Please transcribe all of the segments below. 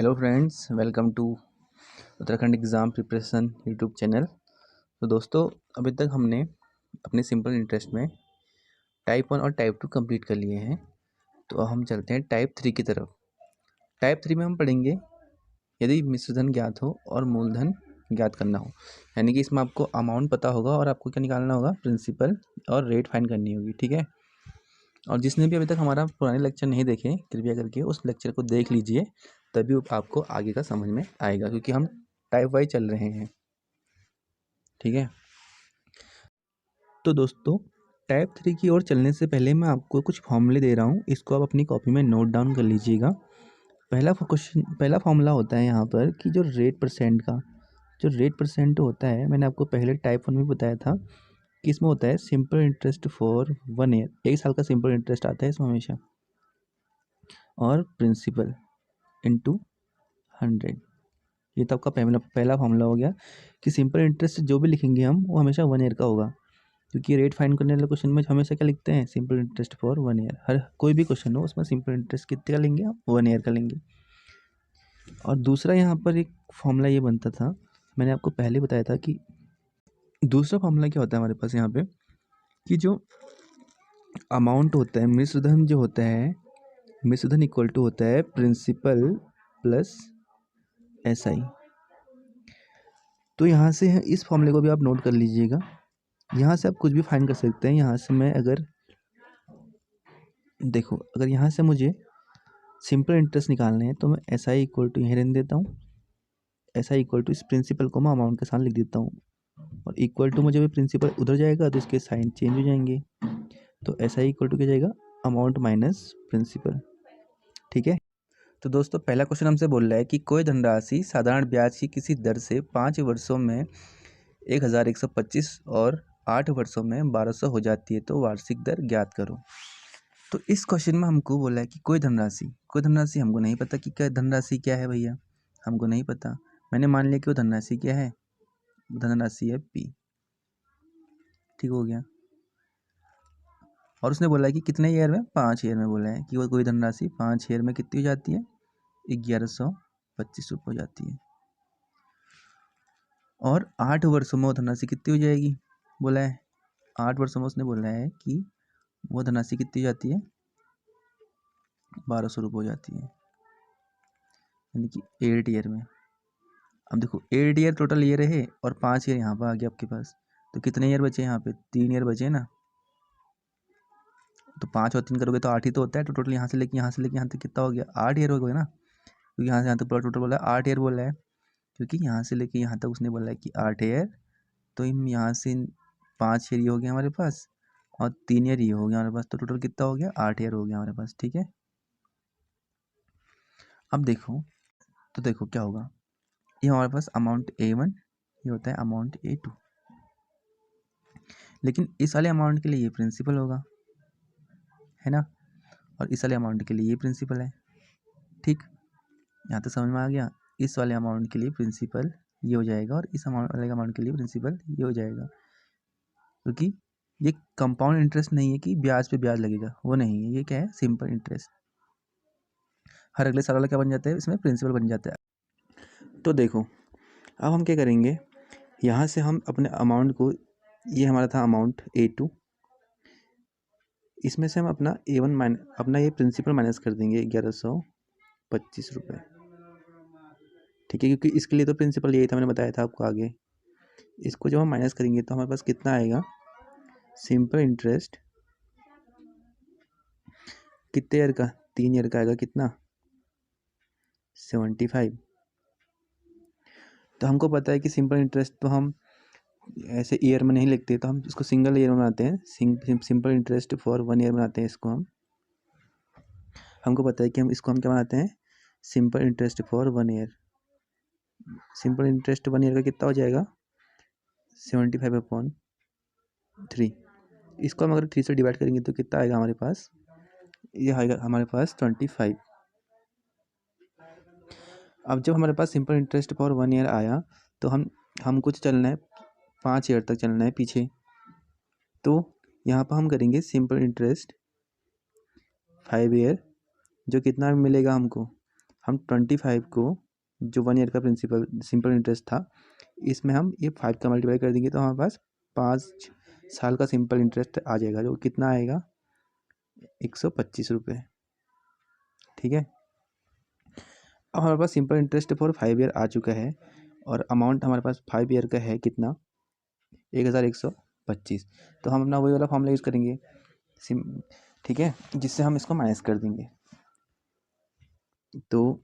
Hello friends, welcome to Uttarakhand exam preparation YouTube channel. तो दोस्तों, अभी तक हमने अपने सिंपल इंटरेस्ट में टाइप 1 और टाइप 2 कंप्लीट कर लिए हैं। तो अब हम चलते हैं टाइप 3 की तरफ। टाइप 3 में हम पढ़ेंगे यदि मिश्रधन ज्ञात हो और मूलधन ज्ञात करना हो, यानी कि इसमें आपको अमाउंट पता होगा और आपको क्या निकालना होगा, प्रिंसिपल और रेट फाइंड करनी होगी। ठीक है। और जिसने भी अभी तक हमारा पुराने लेक्चर नहीं देखे, कृपया करके उस लेक्चर को देख लीजिए, तभी आपको आगे का समझ में आएगा, क्योंकि हम टाइप वाइज चल रहे हैं। ठीक है। तो दोस्तों, टाइप 3 की ओर चलने से पहले मैं आपको कुछ फॉर्मूले दे रहा हूँ, इसको आप अपनी कॉपी में नोट डाउन कर लीजिएगा। पहला फॉर्मूला होता है यहाँ पर कि जो रेट परसेंट होता है, मैंने आपको पहले टाइप 1 में बताया था कि इसमें होता है सिंपल इंटरेस्ट फॉर 1 ईयर, 1 साल का सिंपल इंटरेस्ट आता है इसमें हमेशा, और प्रिंसिपल इंटू 100। ये तो आपका पहला फॉर्मूला हो गया कि सिंपल इंटरेस्ट जो भी लिखेंगे हम, वो हमेशा 1 ईयर का होगा, क्योंकि रेट फाइंड करने वाले क्वेश्चन में हमेशा क्या लिखते हैं, सिंपल इंटरेस्ट फॉर 1 ईयर। हर कोई भी क्वेश्चन हो उसमें सिंपल इंटरेस्ट कितने का लेंगे, 1 ईयर का लेंगे। और दूसरा यहाँ पर एक फॉर्मूला ये बनता था, मैंने आपको पहले बताया था कि दूसरा फॉर्मूला क्या होता है हमारे पास यहाँ पे, कि जो अमाउंट होता है, मिश्रधन जो होता है, मिश्रधन इक्वल टू होता है प्रिंसिपल प्लस SI। तो यहाँ से इस फॉर्मूले को भी आप नोट कर लीजिएगा। यहाँ से आप कुछ भी फाइंड कर सकते हैं। यहाँ से मैं अगर देखो, अगर यहाँ से मुझे सिंपल इंटरेस्ट निकालने हैं तो मैं SI इक्वल टू यहीं रहने देता हूँ, SI इक्वल टू इस प्रिंसिपल को मैं अमाउंट के साथ लिख देता हूँ, और इक्वल टू मुझे भी प्रिंसिपल उधर जाएगा तो इसके साइन चेंज हो जाएंगे। तो SI इक्वल टू क्या जाएगा, अमाउंट माइनस प्रिंसिपल। ठीक है। तो दोस्तों, पहला क्वेश्चन हमसे बोल रहा है कि कोई धनराशि साधारण ब्याज की किसी दर से 5 वर्षों में 1125 और 8 वर्षों में 1200 हो जाती है, तो वार्षिक दर ज्ञात करो। तो इस क्वेश्चन में हमको बोला है कि कोई धनराशि हमको नहीं पता कि क्या धनराशि क्या है भैया, हमको नहीं पता। मैंने मान लिया कि वो धनराशि क्या है, धनराशि है P। ठीक हो गया। और उसने बोला है कि कितने ईयर में, 5 ईयर में बोला है कि वो कोई धनराशि 5 ईयर में कितनी हो जाती है, 1125 रुपये हो जाती है। और 8 वर्षों में वो धनराशि कितनी हो जाएगी, बोला है 8 वर्षों में उसने बोला है कि वो धनराशि कितनी हो जाती है, 1200 रुपये हो जाती है, यानी कि 8 ईयर में। अब देखो, 8 ईयर टोटल ईयर है और 5 ईयर यहाँ पर आ गया आपके पास, तो कितने ईयर बचे यहाँ पे, 3 ईयर बचे ना। तो 5 और 3 करोगे तो 8 ही तो होता है। तो टोटल यहाँ से लेके यहाँ तक कितना हो गया, 8 ईयर हो गया ना, क्योंकि यहाँ से यहाँ तक पूरा टोटल बोला है 8 ईयर बोला है, क्योंकि यहाँ से लेके यहाँ तक उसने बोला है कि 8 ईयर। तो इन यहाँ से 5 ईयर ये हो गया हमारे पास, और 3 ईयर ये हो गया हमारे पास, तो टोटल कितना हो गया, 8 ईयर हो गया हमारे पास। ठीक है। अब देखो, तो देखो क्या होगा, ये हमारे पास अमाउंट A1, ये होता है अमाउंट A2, लेकिन इस वाले अमाउंट के लिए ये प्रिंसिपल होगा, है ना, और इस वाले अमाउंट के लिए ये प्रिंसिपल है। ठीक, यहाँ तक समझ में आ गया। इस वाले अमाउंट के लिए प्रिंसिपल ये हो जाएगा, और इस वाले अमाउंट के लिए प्रिंसिपल ये हो जाएगा, क्योंकि ये कंपाउंड इंटरेस्ट नहीं है कि ब्याज पे ब्याज लगेगा, वो नहीं है, ये क्या है, सिंपल इंटरेस्ट। हर अगले साल वाला क्या बन जाता है, इसमें प्रिंसिपल बन जाता है। तो देखो, अब हम क्या करेंगे, यहाँ से हम अपने अमाउंट को, ये हमारा था अमाउंट A2, इसमें से हम अपना A1 अपना ये प्रिंसिपल माइनस कर देंगे 1125 रुपये। ठीक है, क्योंकि इसके लिए तो प्रिंसिपल यही था, मैंने बताया था आपको आगे। इसको जब हम माइनस करेंगे तो हमारे पास कितना आएगा, सिंपल इंटरेस्ट कितने ईयर का, 3 ईयर का आएगा, कितना, 75। तो हमको पता है कि सिंपल इंटरेस्ट तो हम ऐसे ईयर में नहीं लिखते, तो हम इसको सिंगल ईयर में बनाते हैं, सिंपल इंटरेस्ट फॉर 1 ईयर बनाते हैं इसको हम। हमको पता है कि हम इसको क्या बनाते हैं, simple interest for 1 year. Simple interest 1 year का कितना हो जाएगा, 75/3। इसको हम अगर 3 से डिवाइड करेंगे तो कितना आएगा हमारे पास, ये आएगा हमारे पास 25। अब जब हमारे पास सिंपल इंटरेस्ट फॉर 1 ईयर आया, तो हम कुछ चलना है 5 ईयर तक चलना है पीछे। तो यहाँ पर हम करेंगे सिंपल इंटरेस्ट 5 ईयर, जो कितना मिलेगा हमको, हम 25 को जो 1 ईयर का प्रिंसिपल सिंपल इंटरेस्ट था, इसमें हम ये 5 का मल्टीप्लाई कर देंगे तो हमारे पास 5 साल का सिंपल इंटरेस्ट आ जाएगा, जो कितना आएगा 125 रुपये। ठीक है, अब हमारे पास सिंपल इंटरेस्ट फॉर 5 ईयर आ चुका है और अमाउंट हमारे पास 5 ईयर का है कितना 1125। तो हम अपना वही वाला फॉर्मूला यूज़ करेंगे ठीक है, जिससे हम इसको माइनस कर देंगे। तो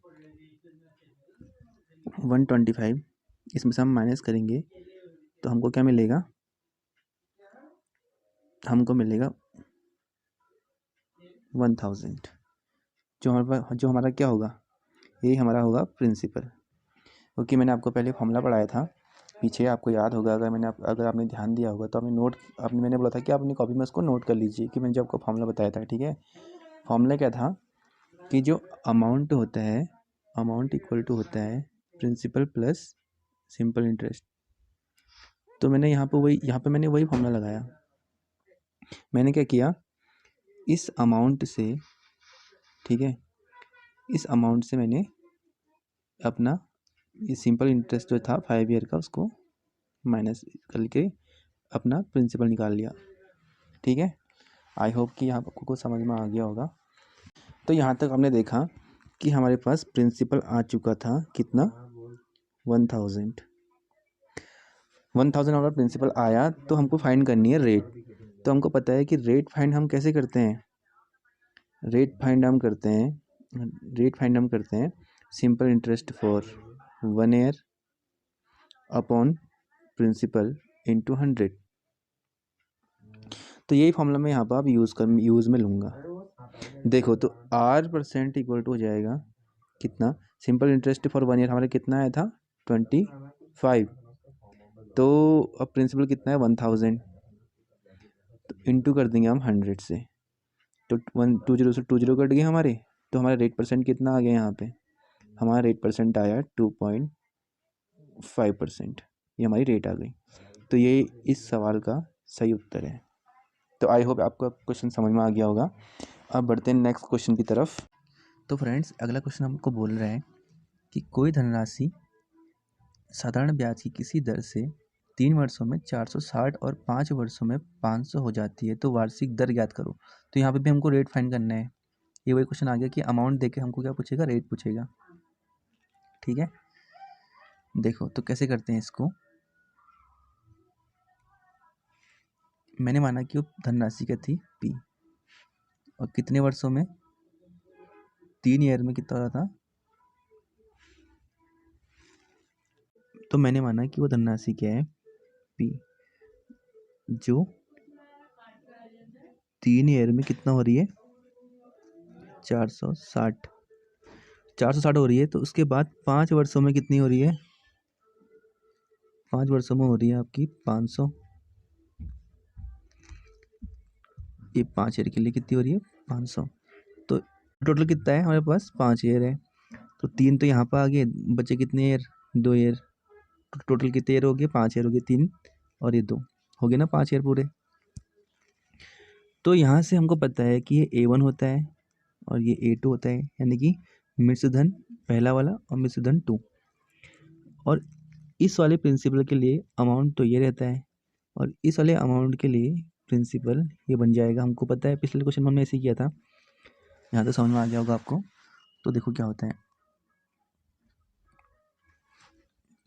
125 इसमें से हम माइनस करेंगे तो हमको क्या मिलेगा, हमको मिलेगा 1000, जो हमारा क्या होगा, ये हमारा होगा प्रिंसिपल। क्योंकि मैंने आपको पहले फॉर्मूला पढ़ाया था पीछे, आपको याद होगा, अगर आपने ध्यान दिया होगा तो मैंने बोला था कि आप अपनी कॉपी में उसको नोट कर लीजिए कि मैंने जो आपको फॉर्मूला बताया था। ठीक है, फॉर्मूला क्या था कि जो अमाउंट होता है, अमाउंट इक्वल टू होता है प्रिंसिपल प्लस सिंपल इंटरेस्ट। तो मैंने यहाँ पे मैंने वही फॉर्मूला लगाया। मैंने क्या किया, इस अमाउंट से, ठीक है, इस अमाउंट से मैंने अपना ये सिंपल इंटरेस्ट जो था 5 ईयर का उसको माइनस करके अपना प्रिंसिपल निकाल लिया। ठीक है, आई होप कि यहाँ आपको कुछ समझ में आ गया होगा। तो यहाँ तक हमने देखा कि हमारे पास प्रिंसिपल आ चुका था कितना 1000 हमारा प्रिंसिपल आया। तो हमको फाइंड करनी है रेट। तो हमको पता है कि रेट फाइंड हम कैसे करते हैं, रेट फाइंड हम करते हैं simple interest for 1 year upon principal into 100। तो यही फॉर्मूला मैं यहाँ पर आप यूज़ में लूँगा। देखो तो R% इक्वल टू हो जाएगा कितना, सिंपल इंटरेस्ट फॉर 1 ईयर हमारा कितना आया था 25। तो अब प्रिंसिपल कितना है 1000, तो इंटू कर देंगे हम 100 से। तो 120 से 20 कट गए हमारे। तो हमारा रेट परसेंट कितना आ गया यहाँ पे, हमारा रेट परसेंट आया 2.5%। ये हमारी रेट आ गई। तो ये इस सवाल का सही उत्तर है। तो आई होप आपको क्वेश्चन समझ में आ गया होगा। अब बढ़ते हैं नेक्स्ट क्वेश्चन की तरफ। तो फ्रेंड्स, अगला क्वेश्चन हमको बोल रहा है कि कोई धनराशि साधारण ब्याज की किसी दर से 3 वर्षों में 460 और 5 वर्षों में 500 हो जाती है, तो वार्षिक दर ज्ञात करो। तो यहाँ पे भी हमको रेट फाइंड करना है। ये वही क्वेश्चन आ गया कि अमाउंट देके हमको क्या पूछेगा, रेट पूछेगा। ठीक है, देखो तो कैसे करते हैं इसको। मैंने माना कि वो धनराशि क्या थी P, और कितने वर्षों में, 3 ईयर में कितना हो रहा था। तो मैंने माना कि वो धनराशि क्या है P, जो 3 ईयर में कितना हो रही है 460 हो रही है। तो उसके बाद 5 वर्षों में कितनी हो रही है, 5 वर्षों में हो रही है आपकी 500। ये 5 ईयर के लिए कितनी हो रही है 500। तो टोटल कितना है हमारे पास 5 ईयर है। तो 3 तो यहाँ पर आ गए, बचे कितने ईयर 2 ईयर। तो टोटल कितने ईयर हो गए 5 ईयर हो गए, 3 और ये 2 हो गए ना 5 ईयर पूरे। तो यहाँ से हमको पता है कि ये A1 होता है और ये A2 होता है, यानी कि मिश्र धन पहला वाला और मिश्र धन 2। और इस वाले प्रिंसिपल के लिए अमाउंट तो ये रहता है और इस वाले अमाउंट के लिए प्रिंसिपल ये बन जाएगा। हमको पता है, पिछले क्वेश्चन में हमने ऐसे किया था। यहाँ तो समझ में आ गया होगा आपको। तो देखो क्या होता है,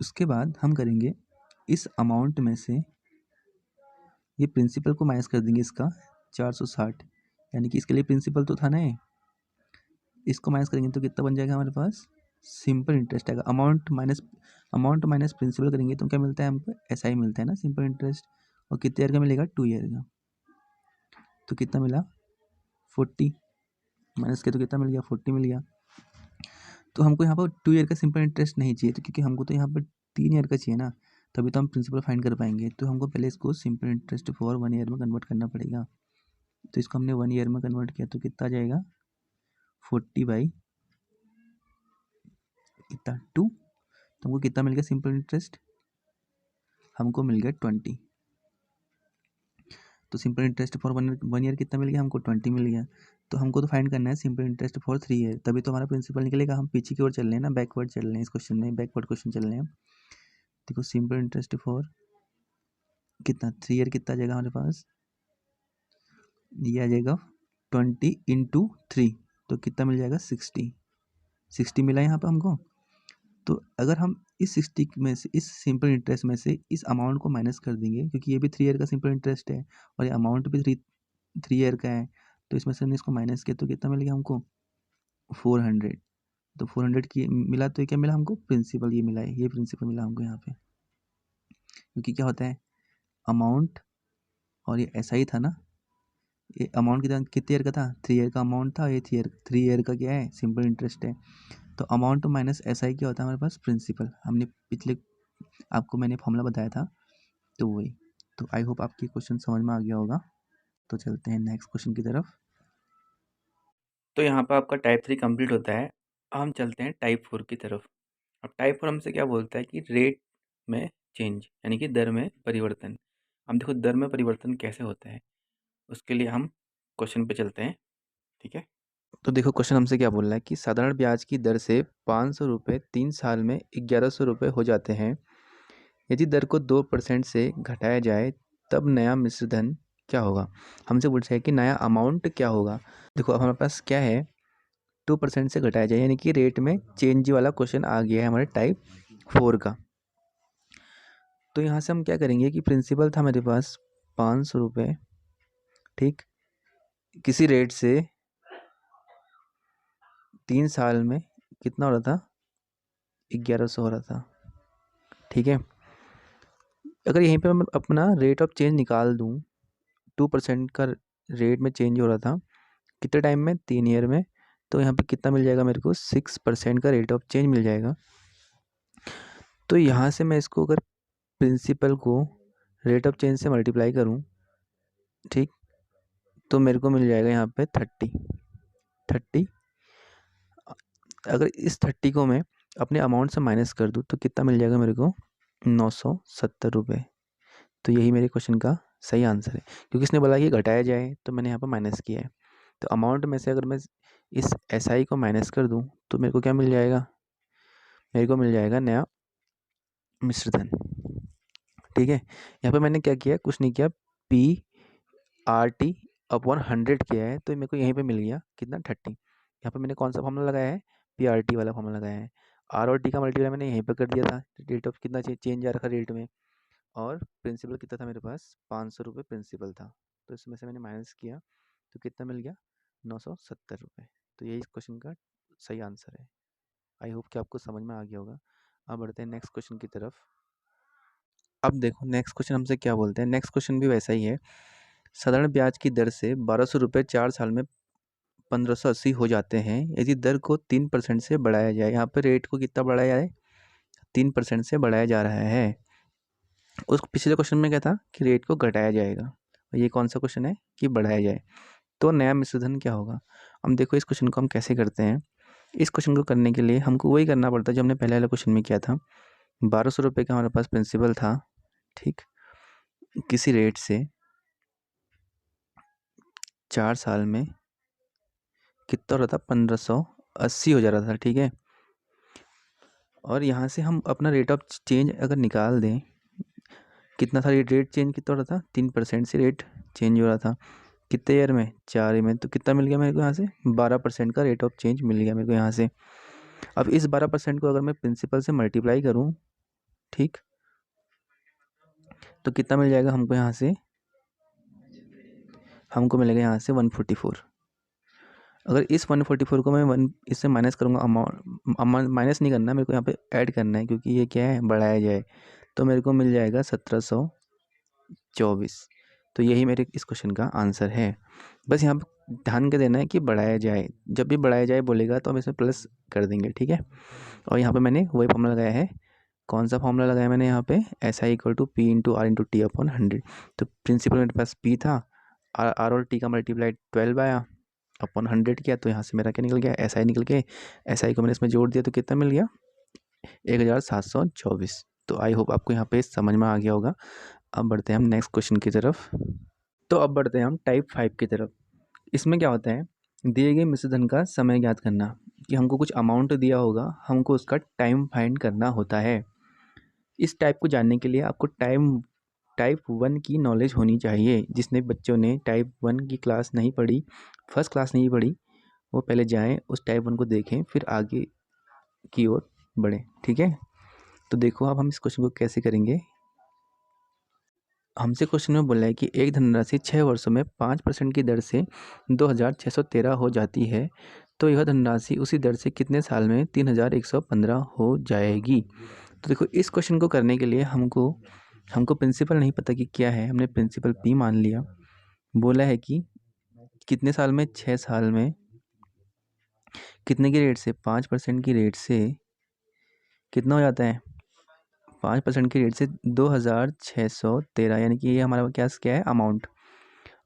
उसके बाद हम करेंगे इस अमाउंट में से ये प्रिंसिपल को माइनस कर देंगे इसका 460, यानी कि इसके लिए प्रिंसिपल तो था ना, इसको माइनस करेंगे तो कितना बन जाएगा हमारे पास, सिंपल इंटरेस्ट आएगा। अमाउंट माइनस प्रिंसिपल करेंगे तो क्या मिलता है हमको, ऐसा ही मिलता है ना सिंपल इंटरेस्ट। और कितने ईयर का मिलेगा 2 ईयर का। तो कितना मिला 40, माइनस के तो कितना मिल गया 40 मिल गया। तो हमको यहाँ पर 2 ईयर का सिंपल इंटरेस्ट नहीं चाहिए, तो क्योंकि हमको तो यहाँ पर 3 ईयर का चाहिए ना, तभी तो हम प्रिंसिपल फाइंड कर पाएंगे। तो हमको पहले इसको सिंपल इंटरेस्ट फॉर 1 ईयर में कन्वर्ट करना पड़ेगा। तो इसको हमने 1 ईयर में कन्वर्ट किया तो कितना आ जाएगा 40 बाई कितना 2। तो हमको कितना मिल गया सिंपल इंटरेस्ट, हमको मिल गया 20। तो सिंपल इंटरेस्ट फॉर 1 ईयर कितना मिल गया हमको 20 मिल गया। तो हमको तो फाइंड करना है सिंपल इंटरेस्ट फॉर 3 ईयर, तभी तो हमारा प्रिंसिपल निकलेगा। हम पीछे की ओर चल रहे हैं ना, बैकवर्ड चल रहे हैं इस क्वेश्चन में, बैकवर्ड क्वेश्चन चल रहे हैं। देखो सिंपल इंटरेस्ट फॉर कितना 3 ईयर कितना आ जाएगा हमारे पास, ये आ जाएगा 20 इंटू 3, तो कितना मिल जाएगा 60 मिला यहाँ पर हमको। तो अगर हम इस 60 में से, इस सिंपल इंटरेस्ट में से इस अमाउंट को माइनस कर देंगे, क्योंकि ये भी 3 ईयर का सिंपल इंटरेस्ट है और ये अमाउंट भी 3 ईयर का है, तो इसमें से हमने इसको माइनस किया तो कितना मिल गया हमको 400। तो 400 की मिला, तो ये क्या मिला हमको, प्रिंसिपल ये मिला है, ये प्रिंसिपल मिला हमको यहाँ पे। क्योंकि क्या होता है अमाउंट, और ये ऐसा ही था ना, ये अमाउंट कितने ईयर का था, 3 ईयर का अमाउंट था, ये 3 ईयर का क्या है सिंपल इंटरेस्ट है। तो अमाउंट माइनस एस आई क्या होता है हमारे पास, प्रिंसिपल। हमने पिछले आपको मैंने फॉर्मूला बताया था, तो वही। तो आई होप आपकी क्वेश्चन समझ में आ गया होगा। तो चलते हैं नेक्स्ट क्वेश्चन की तरफ। तो यहाँ पर आपका टाइप 3 कंप्लीट होता है। अब हम चलते हैं टाइप 4 की तरफ। अब टाइप 4 हमसे क्या बोलता है कि रेट में चेंज, यानी कि दर में परिवर्तन। हम देखो दर में परिवर्तन कैसे होता है, उसके लिए हम क्वेश्चन पे चलते हैं, ठीक है। तो देखो क्वेश्चन हमसे क्या बोल रहा है कि साधारण ब्याज की दर से 500 रुपये 3 साल में 1100 रुपये हो जाते हैं। यदि दर को 2% से घटाया जाए तब नया मिश्र धन क्या होगा। हमसे पूछा है कि नया अमाउंट क्या होगा। देखो अब हमारे पास क्या है, 2% से घटाया जाए, यानी कि रेट में चेंज वाला क्वेश्चन आ गया है हमारे टाइप 4 का। तो यहाँ से हम क्या करेंगे कि प्रिंसिपल था मेरे पास 500 रुपये, ठीक, किसी रेट से 3 साल में कितना हो रहा था, 1100 हो रहा था, ठीक है। अगर यहीं पे मैं अपना रेट ऑफ चेंज निकाल दूँ, 2% का रेट में चेंज हो रहा था कितने टाइम में, 3 ईयर में, तो यहाँ पे कितना मिल जाएगा मेरे को, 6% का रेट ऑफ चेंज मिल जाएगा। तो यहाँ से मैं इसको अगर प्रिंसिपल को रेट ऑफ चेंज से मल्टीप्लाई करूँ, ठीक, तो मेरे को मिल जाएगा यहाँ पे 30। अगर इस 30 को मैं अपने अमाउंट से माइनस कर दूँ तो कितना मिल जाएगा मेरे को, 970 रुपये। तो यही मेरे क्वेश्चन का सही आंसर है, क्योंकि इसने बोला कि घटाया जाए तो मैंने यहाँ पर माइनस किया है। तो अमाउंट में से अगर मैं इस एस आई को माइनस कर दूँ तो मेरे को क्या मिल जाएगा, मेरे को मिल जाएगा नया मिश्रधन, ठीक है। यहाँ पे मैंने क्या किया, कुछ नहीं किया, PRT अपॉन 100 किया है, तो मेरे को यहीं पे मिल गया कितना, 30। यहाँ पे मैंने कौन सा फॉर्मूला लगाया है, PRT वाला फॉर्मूला लगाया है। R और T का मल्टीप्लाई मैंने यहीं पे कर दिया था, रेट ऑफ कितना चेंज आ रखा रेट में, और प्रिंसिपल कितना था मेरे पास, 500 रुपये प्रिंसिपल था, तो इसमें से मैंने माइनस किया तो कितना मिल गया, 970 रुपये। तो यही इस क्वेश्चन का सही आंसर है। आई होप कि आपको समझ में आ गया होगा। अब बढ़ते हैं नेक्स्ट क्वेश्चन की तरफ। अब देखो नेक्स्ट क्वेश्चन हमसे क्या बोलते हैं, नेक्स्ट क्वेश्चन भी वैसा ही है। साधारण ब्याज की दर से 1200 रुपये 4 साल में 1580 हो जाते हैं यदि दर को 3% से बढ़ाया जाए। यहाँ पर रेट को कितना बढ़ाया जाए, 3% से बढ़ाया जा रहा है। उस पिछले क्वेश्चन में क्या था कि रेट को घटाया जाएगा, और ये कौन सा क्वेश्चन है कि बढ़ाया जाए, तो नया मिश्रधन क्या होगा। हम देखो इस क्वेश्चन को हम कैसे करते हैं। इस क्वेश्चन को करने के लिए हमको वही करना पड़ता है जो हमने पहले वाले क्वेश्चन में किया था। 1200 रुपये का हमारे पास प्रिंसिपल था, ठीक, किसी रेट से 4 साल में कितना हो रहा था, 1580 हो जा रहा था, ठीक है। और यहाँ से हम अपना रेट ऑफ चेंज अगर निकाल दें, कितना था रेट चेंज कितना हो रहा था, 3% से रेट चेंज हो रहा था, कितने ईयर में, 4 ईयर में, तो कितना मिल गया मेरे को यहाँ से, 12% का रेट ऑफ चेंज मिल गया मेरे को यहाँ से। अब इस 12% को अगर मैं प्रिंसिपल से मल्टीप्लाई करूँ, ठीक, तो कितना मिल जाएगा हमको यहाँ से, हमको मिलेगा यहाँ से 144। अगर इस 144 को मैं इससे माइनस करूँगा, अमाउंट माइनस नहीं करना, मेरे को यहाँ पे ऐड करना है, क्योंकि ये क्या है बढ़ाया जाए, तो मेरे को मिल जाएगा 1724। तो यही मेरे इस क्वेश्चन का आंसर है। बस यहाँ पर ध्यान के देना है कि बढ़ाया जाए, जब भी बढ़ाया जाए बोलेगा तो हम इसमें प्लस कर देंगे, ठीक है। और यहाँ पे मैंने वही फॉर्मूला लगाया है, कौन सा फॉर्मूला लगाया मैंने यहाँ पे, SI equal to P into R into T upon 100। तो प्रिंसिपल मेरे पास P था, R और T का मल्टीप्लाई 12 आया, अपॉन 100 किया, तो यहाँ से मेरा क्या निकल गया, SI निकल के, SI को मैंने इसमें जोड़ दिया तो कितना मिल गया, 1724। तो आई होप आपको यहाँ पे समझ में आ गया होगा। अब बढ़ते हैं हम नेक्स्ट क्वेश्चन की तरफ। तो अब बढ़ते हैं हम टाइप 5 की तरफ। इसमें क्या होता है दिए गए मिश्र धन का समय ज्ञात करना, कि हमको कुछ अमाउंट दिया होगा, हमको उसका टाइम फाइंड करना होता है। इस टाइप को जानने के लिए आपको टाइप 1 की नॉलेज होनी चाहिए। जिसने बच्चों ने टाइप 1 की क्लास नहीं पढ़ी, फर्स्ट क्लास नहीं पढ़ी, वो पहले जाएँ उस टाइप 1 को देखें, फिर आगे की ओर बढ़ें। ठीक है, तो देखो अब हम इस क्वेश्चन को कैसे करेंगे। हमसे क्वेश्चन में बोला है कि एक धनराशि 6 वर्षों में 5% की दर से 2613 हो जाती है, तो यह धनराशि उसी दर से कितने साल में 3115 हो जाएगी। तो देखो इस क्वेश्चन को करने के लिए हमको प्रिंसिपल नहीं पता कि क्या है, हमने प्रिंसिपल पी मान लिया। बोला है कि कितने साल में, 6 साल में, कितने की रेट से, 5% की रेट से कितना हो जाता है, 5% की रेट से 2613, यानी कि ये हमारा क्या है, अमाउंट।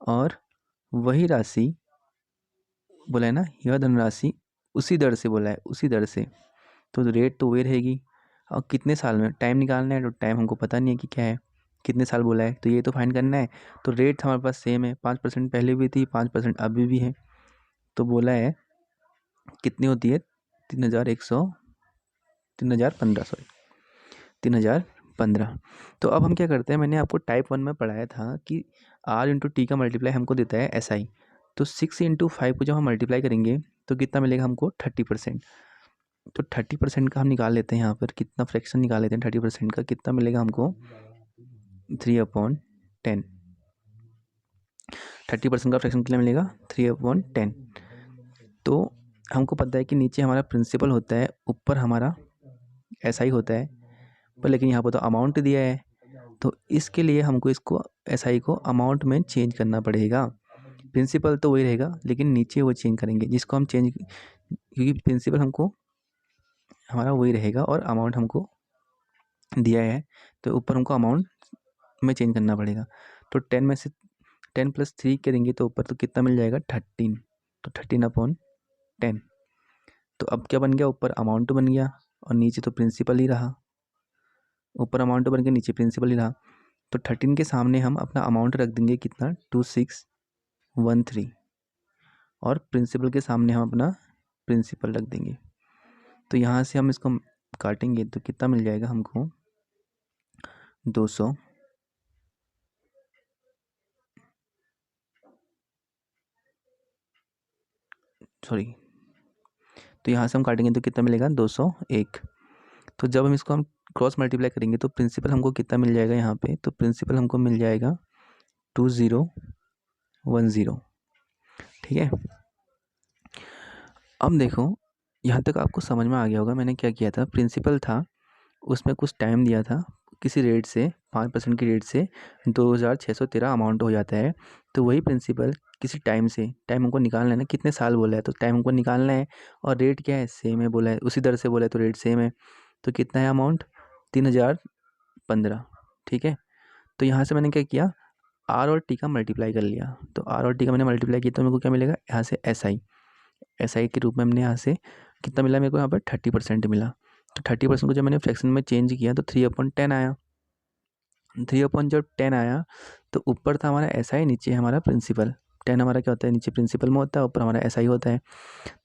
और वही राशि बोला है ना, यह धनराशि उसी दर से बोला है, उसी दर से, तो रेट तो वही रहेगी। और कितने साल में, टाइम निकालना है, तो टाइम हमको पता नहीं है कि क्या है, कितने साल बोला है, तो ये तो फाइंड करना है। तो रेट हमारे पास सेम है, 5% पहले भी थी, 5% अभी भी है। तो बोला है कितनी होती है, 3015, सॉरी 3015। तो अब हम क्या करते हैं, मैंने आपको टाइप 1 में पढ़ाया था कि R/T का मल्टीप्लाई हमको देता है SI। तो 6 × 5 को जब हम मल्टीप्लाई करेंगे तो कितना मिलेगा हमको, 30%। तो 30% का हम निकाल लेते हैं, यहाँ पर कितना फ्रैक्शन निकाल लेते हैं 30% का, कितना मिलेगा हमको, 3/10। 30% का फ्रैक्शन कितना मिलेगा, 3/10। तो हमको पता है कि नीचे हमारा प्रिंसिपल होता है, ऊपर हमारा SI होता है, पर लेकिन यहाँ पर तो अमाउंट दिया है, तो इसके लिए हमको इसको SI को अमाउंट में चेंज करना पड़ेगा। प्रिंसिपल तो वही रहेगा, लेकिन नीचे वो चेंज करेंगे, जिसको हम चेंज, क्योंकि प्रिंसिपल हमको हमारा वही रहेगा और अमाउंट हमको दिया है, तो ऊपर हमको अमाउंट में चेंज करना पड़ेगा। तो 10 में से 10 + 3 करेंगे तो ऊपर तो कितना मिल जाएगा, 13। तो 13/10। तो अब क्या बन गया, ऊपर अमाउंट बन गया और नीचे तो प्रिंसिपल ही रहा। ऊपर अमाउंट बन गया, नीचे प्रिंसिपल ही रहा। तो 13 के सामने हम अपना अमाउंट रख देंगे कितना, 2613, और प्रिंसिपल के सामने हम अपना प्रिंसिपल रख देंगे। तो यहाँ से हम इसको काटेंगे तो कितना मिल जाएगा हमको, 200, सॉरी, तो यहाँ से हम काटेंगे तो कितना मिलेगा, 201। तो जब हम इसको क्रॉस मल्टीप्लाई करेंगे तो प्रिंसिपल हमको कितना मिल जाएगा यहाँ पे, तो प्रिंसिपल हमको मिल जाएगा 2010। ठीक है, अब देखो यहाँ तक आपको समझ में आ गया होगा मैंने क्या किया था। प्रिंसिपल था, उसमें कुछ टाइम दिया था, किसी रेट से 5% की रेट से 2613 अमाउंट हो जाता है। तो वही प्रिंसिपल किसी टाइम से, टाइम हमको निकालना है ना, कितने साल बोला है, तो टाइम हमको निकालना है, और रेट क्या है, सेम है बोला है, उसी दर से बोला है, तो रेट सेम है। तो कितना है अमाउंट, 3015। ठीक है, तो यहाँ से मैंने क्या किया, R/T का मल्टीप्लाई कर लिया। तो R/T का मैंने मल्टीप्लाई किया तो मेरे को क्या मिलेगा, यहाँ से SI के रूप में हमने यहाँ से कितना मिला मेरे को, यहाँ पर 30% मिला। तो 30% को जब मैंने फ्रैक्शन में चेंज किया तो 3/10 आया। 3/10 आया तो ऊपर था हमारा SI, नीचे हमारा प्रिंसिपल। 10 हमारा क्या होता है, नीचे प्रिंसिपल में होता है, ऊपर हमारा SI होता है।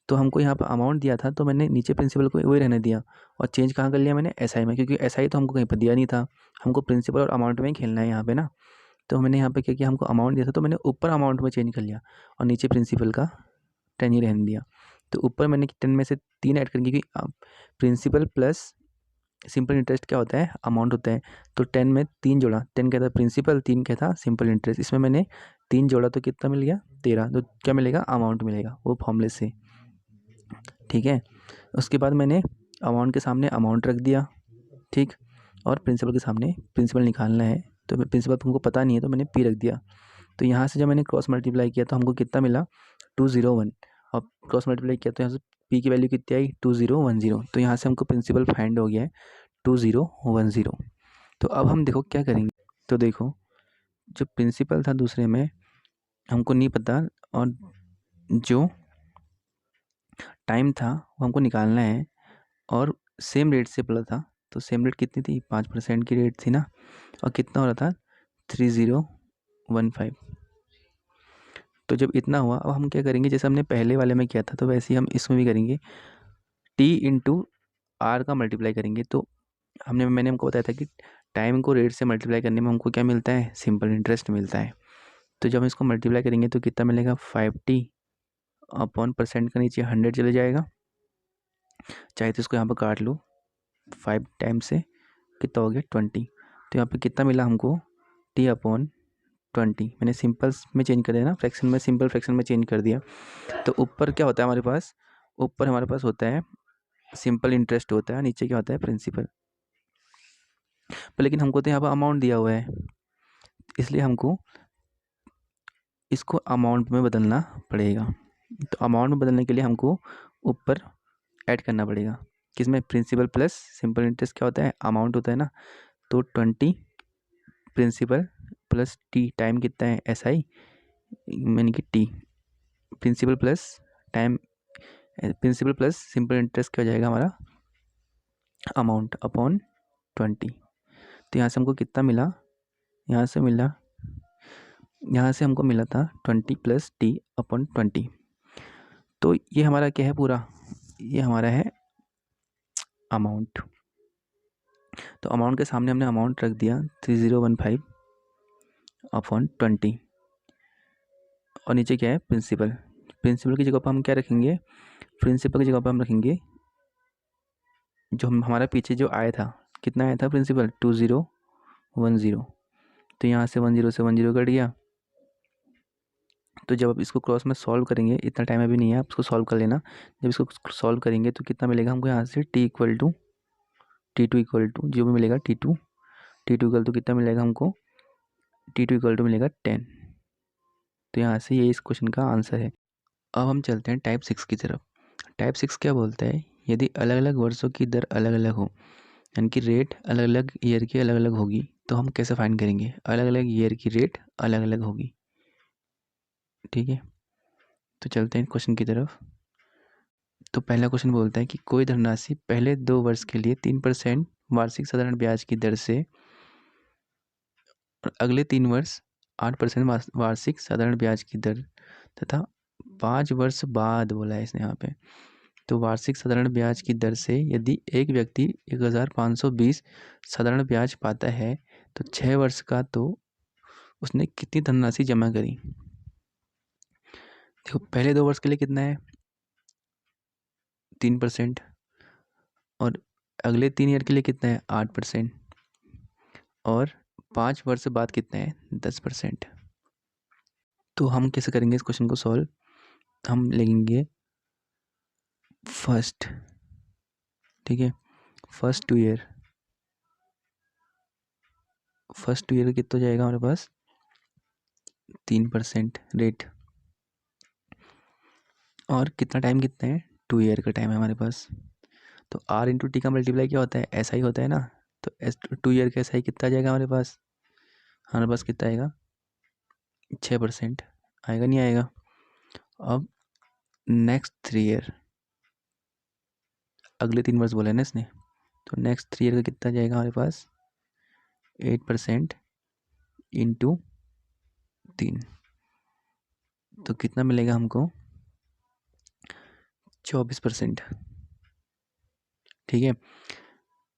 तो हमको यहाँ पर अमाउंट दिया था, तो मैंने नीचे प्रिंसिपल को वही रहने दिया और चेंज कहाँ कर लिया मैंने, SI में, क्योंकि SI तो हमको कहीं पर दिया नहीं था, हमको प्रिंसिपल और अमाउंट में ही खेलना है यहाँ पे ना। तो मैंने यहाँ पे क्या किया, हमको अमाउंट दिया था तो मैंने ऊपर अमाउंट में चेंज कर लिया और नीचे प्रिंसिपल का 10 ही रहने दिया। तो ऊपर मैंने 10 में से 3 ऐड करके, क्योंकि प्रिंसिपल प्लस सिंपल इंटरेस्ट क्या होता है, अमाउंट होता है। तो 10 में 3 जोड़ा, 10 क्या था प्रिंसिपल, 3 क्या था सिंपल इंटरेस्ट, इसमें मैंने 3 जोड़ा तो कितना मिल गया, 13। तो क्या मिलेगा, अमाउंट मिलेगा वो फॉर्मूले से। ठीक है, उसके बाद मैंने अमाउंट के सामने अमाउंट रख दिया, ठीक, और प्रिंसिपल के सामने प्रिंसिपल निकालना है, तो प्रिंसिपल तुमको पता नहीं है तो मैंने P रख दिया। तो यहाँ से जब मैंने क्रॉस मल्टीप्लाई किया तो हमको कितना मिला, 201, और क्रॉस मल्टीप्लाई किया तो यहाँ से P की वैल्यू कितनी आई, 2010। तो यहाँ से हमको प्रिंसिपल फाइंड हो गया है 2010। तो अब हम देखो क्या करेंगे। तो देखो जो प्रिंसिपल था दूसरे में हमको नहीं पता, और जो टाइम था वो हमको निकालना है, और सेम रेट से बोला था, तो सेम रेट कितनी थी, 5% की रेट थी ना, और कितना हो रहा था, 3015। तो जब इतना हुआ, अब हम क्या करेंगे, जैसे हमने पहले वाले में किया था तो वैसे ही हम इसमें भी करेंगे, टी इंटू आर का मल्टीप्लाई करेंगे। तो मैंने हमको बताया था कि टाइम को रेट से मल्टीप्लाई करने में हमको क्या मिलता है, सिंपल इंटरेस्ट मिलता है। तो जब हम इसको मल्टीप्लाई करेंगे तो कितना मिलेगा, 5t अपॉन परसेंट का नीचे 100 चले जाएगा, चाहे तो इसको यहाँ पर काट लो, 5 टाइम से कितना हो गया 20। तो यहाँ पे कितना मिला हमको, t अपॉन 20। मैंने सिंपल में चेंज कर दिया ना, फ्रैक्शन में, सिंपल फ्रैक्शन में चेंज कर दिया। तो ऊपर क्या होता है हमारे पास, ऊपर हमारे पास होता है सिंपल इंटरेस्ट होता है, नीचे क्या होता है, प्रिंसिपल। पर लेकिन हमको तो यहाँ पर अमाउंट दिया हुआ है, इसलिए हमको इसको अमाउंट में बदलना पड़ेगा। तो अमाउंट में बदलने के लिए हमको ऊपर ऐड करना पड़ेगा, किसमें, प्रिंसिपल प्लस सिंपल इंटरेस्ट क्या होता है, अमाउंट होता है ना। तो 20 प्रिंसिपल प्लस टी, टाइम कितना है, SI यानी कि T, principal plus time, principal plus simple interest क्या हो जाएगा हमारा, अमाउंट अपॉन 20। तो यहाँ से हमको कितना मिला, यहाँ से हमको मिला था 20 प्लस टी अपॉन 20। तो ये हमारा क्या है पूरा, ये हमारा है अमाउंट। तो अमाउंट के सामने हमने अमाउंट रख दिया 3015 अपॉन 20, और नीचे क्या है, प्रिंसिपल। प्रिंसिपल की जगह पर हम क्या रखेंगे, प्रिंसिपल की जगह पर हम रखेंगे जो हमारा पीछे जो आया था, कितना आया था प्रिंसिपल, 2010। तो यहाँ से 10 से 10 कट गया। तो जब आप इसको क्रॉस में सॉल्व करेंगे, इतना टाइम अभी नहीं है, आप इसको सॉल्व कर लेना। जब इसको सॉल्व करेंगे तो कितना मिलेगा हमको, यहाँ से t इक्वल टू जो भी मिलेगा t2 इक्वल टू कितना मिलेगा हमको, t2 इक्वल टू मिलेगा 10। तो यहाँ से ये इस क्वेश्चन का आंसर है। अब हम चलते हैं टाइप 6 की तरफ। टाइप 6 क्या बोलता है, यदि अलग अलग वर्षों की दर अलग अलग हो, यानी कि रेट अलग अलग ईयर की अलग अलग होगी, तो हम कैसे फाइंड करेंगे, अलग अलग ईयर की रेट अलग अलग होगी। ठीक है, तो चलते हैं क्वेश्चन की तरफ। तो पहला क्वेश्चन बोलता है कि कोई धनराशि पहले 2 वर्ष के लिए 3% वार्षिक साधारण ब्याज की दर से और अगले 3 वर्ष 8% वार्षिक साधारण ब्याज की दर तथा 5 वर्ष बाद बोला है इसने यहाँ पे, तो वार्षिक साधारण ब्याज की दर से यदि एक व्यक्ति 1520 साधारण ब्याज पाता है तो 6 वर्ष का तो उसने कितनी धनराशि जमा करी। देखो पहले 2 वर्ष के लिए कितना है, 3%, और अगले 3 ईयर के लिए कितना है, 8%, और 5 वर्ष बाद कितना है, 10%। तो हम कैसे करेंगे इस क्वेश्चन को सॉल्व, हम लेंगे फर्स्ट, ठीक है, फर्स्ट टू ईयर कितना हो जाएगा हमारे पास, 3% रेट, और कितना टाइम कितना है, 2 ईयर का टाइम है हमारे पास। तो r इंटू टी का मल्टीप्लाई क्या होता है, SI होता है ना। तो 2 ईयर का SI कितना आ जाएगा हमारे पास, कितना आएगा, 6% आएगा, नहीं आएगा। अब नेक्स्ट 3 ईयर, अगले 3 वर्ष बोले ना इसने, तो नेक्स्ट 3 ईयर का कितना जाएगा हमारे पास, 8% इंटू 3, तो कितना मिलेगा हमको, 24%। ठीक है,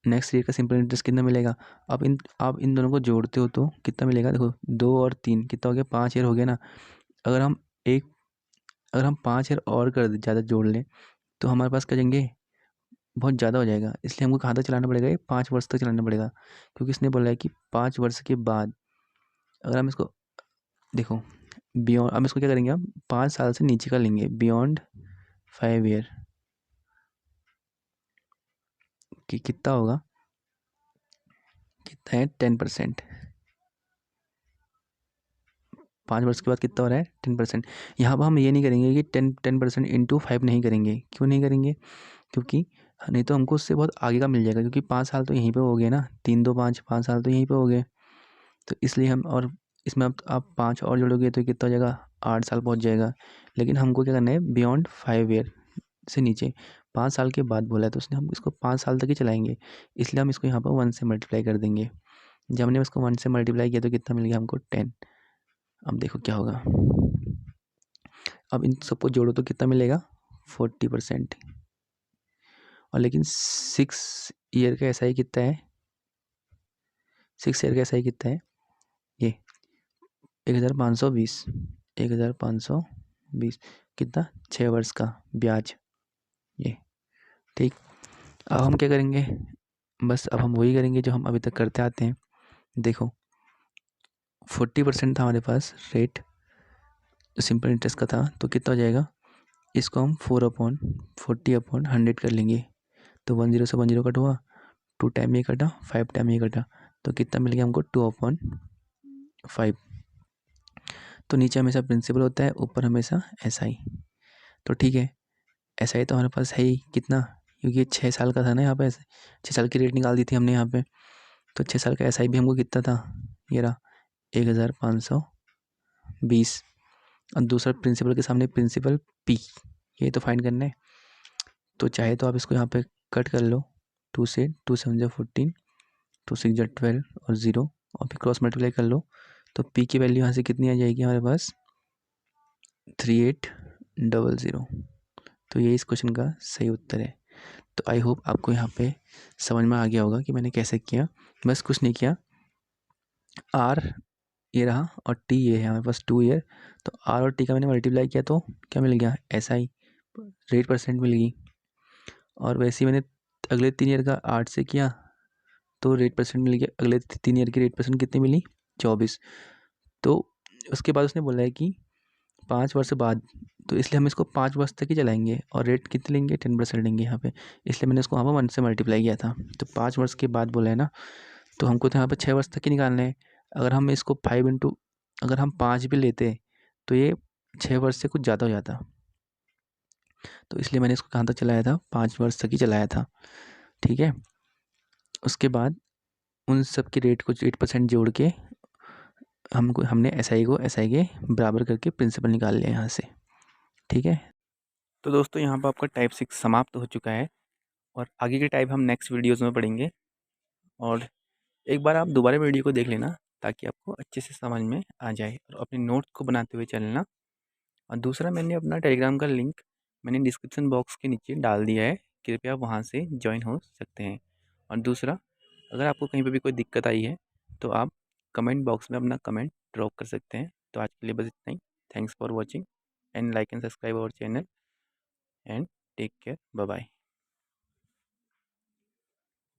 नेक्स्ट ईयर का सिंपल इंटरेस्ट कितना मिलेगा। अब आप इन दोनों को जोड़ते हो तो कितना मिलेगा, देखो 2 और 3 कितना हो गया, 5 ईयर हो गया ना। अगर हम 5 ईयर और कर दे, ज़्यादा जोड़ लें, तो हमारे पास क्या जाएंगे, बहुत ज़्यादा हो जाएगा। इसलिए हमको कहाँ तक चलाना पड़ेगा, ये 5 वर्ष तक चलाना पड़ेगा, क्योंकि इसने बोला है कि 5 वर्ष के बाद, अगर हम इसको देखो बियॉन्ड, अब इसको क्या करेंगे, हम 5 साल से नीचे का लेंगे, बियॉन्ड 5 ईयर कि कितना होगा, कितना है, 10%। 5 वर्ष के बाद कितना हो रहा है, 10%। यहाँ पर हम ये नहीं करेंगे कि 10% इंटू 5 नहीं करेंगे। क्यों नहीं करेंगे, क्योंकि नहीं तो हमको उससे बहुत आगे का मिल जाएगा, क्योंकि 5 साल तो यहीं पे हो गए ना, 3 2 5, 5 साल तो यहीं पे हो गए। तो इसलिए हम, और इसमें अब आप 5 और जोड़ोगे तो कितना हो जाएगा, 8 साल पहुँच जाएगा। लेकिन हमको क्या करना है, बियॉन्ड 5 ईयर से नीचे 5 साल के बाद बोला है, तो उसने हम इसको 5 साल तक ही चलाएंगे, इसलिए हम इसको यहाँ पर 1 से मल्टीप्लाई कर देंगे। जब हमने इसको 1 से मल्टीप्लाई किया तो कितना मिल गया हमको, 10। अब देखो क्या होगा, अब इन सबको जोड़ो तो कितना मिलेगा 40%। और लेकिन 6 ईयर का SI कितना है, 6 ईयर का SI कितना है, ये 1520, 1520 कितना, 6 वर्ष का ब्याज ये। ठीक, अब हम क्या करेंगे, बस अब हम वही करेंगे जो हम अभी तक करते आते हैं। देखो 40% था हमारे पास रेट सिंपल इंटरेस्ट का था, तो कितना हो जाएगा, इसको हम 4/40/100 कर लेंगे। तो 10 से 10 कट हुआ, 2 टाइम ये कटा, 5 टाइम ये कटा, तो कितना मिल गया हमको 2/5। तो नीचे हमेशा प्रिंसिपल होता है, ऊपर हमेशा SI। तो ठीक है, SI तो हमारे पास है ही कितना, क्योंकि ये 6 साल का था ना, यहाँ पे 6 साल की रेट निकाल दी थी हमने यहाँ पे। तो 6 साल का SI भी हमको कितना था, ये रहा 1520। और दूसरा प्रिंसिपल के सामने प्रिंसिपल P, ये तो फाइंड करना है। तो चाहे तो आप इसको यहाँ पे कट कर लो, 2 से 2 7 जा 14, 2 6 जा 12 और 0, और फिर क्रॉस मल्टीप्लाई कर लो। तो P की वैल्यू यहाँ से कितनी आ जाएगी हमारे पास 3800। तो ये इस क्वेश्चन का सही उत्तर है। तो आई होप आपको यहाँ पे समझ में आ गया होगा कि मैंने कैसे किया। बस कुछ नहीं किया, R ये रहा और T ये है हमारे पास 2 ईयर। तो R और T का मैंने मल्टीप्लाई किया तो क्या मिल गया, SI रेट परसेंट मिल गई। और वैसे ही मैंने अगले 3 ईयर का 8 से किया तो रेट परसेंट मिल गया, अगले 3 ईयर की रेट परसेंट कितनी मिली 24। तो उसके बाद उसने बोला है कि 5 वर्ष बाद, तो इसलिए हम इसको 5 वर्ष तक ही चलाएंगे और रेट कितने लेंगे 10% लेंगे यहाँ पे, इसलिए मैंने इसको वहाँ पर 1 से मल्टीप्लाई किया था। तो 5 वर्ष के बाद बोला है ना, तो हमको तो यहाँ पर 6 वर्ष तक ही निकालना है। अगर हम इसको 5 इंटू, अगर हम 5 भी लेते तो ये 6 वर्ष से कुछ ज़्यादा हो जाता, तो इसलिए मैंने इसको कहाँ तक चलाया था, 5 वर्ष तक ही चलाया था। ठीक है, उसके बाद उन सब के रेट को 8% जोड़ के हमने SI को SI के बराबर करके प्रिंसिपल निकाल लिया यहाँ से। ठीक है, तो दोस्तों यहाँ पर आपका टाइप 6 समाप्त हो चुका है और आगे के टाइप हम नेक्स्ट वीडियोज़ में पढ़ेंगे। और एक बार आप दोबारा वीडियो को देख लेना ताकि आपको अच्छे से समझ में आ जाए और अपने नोट्स को बनाते हुए चलना। और दूसरा, मैंने अपना टेलीग्राम का लिंक मैंने डिस्क्रिप्शन बॉक्स के नीचे डाल दिया है, कृपया वहाँ से ज्वाइन हो सकते हैं। और दूसरा, अगर आपको कहीं पर भी कोई दिक्कत आई है तो आप कमेंट बॉक्स में अपना कमेंट ड्रॉप कर सकते हैं। तो आज के लिए बस इतना ही। Thanks for watching and like and subscribe our channel and take care, bye bye.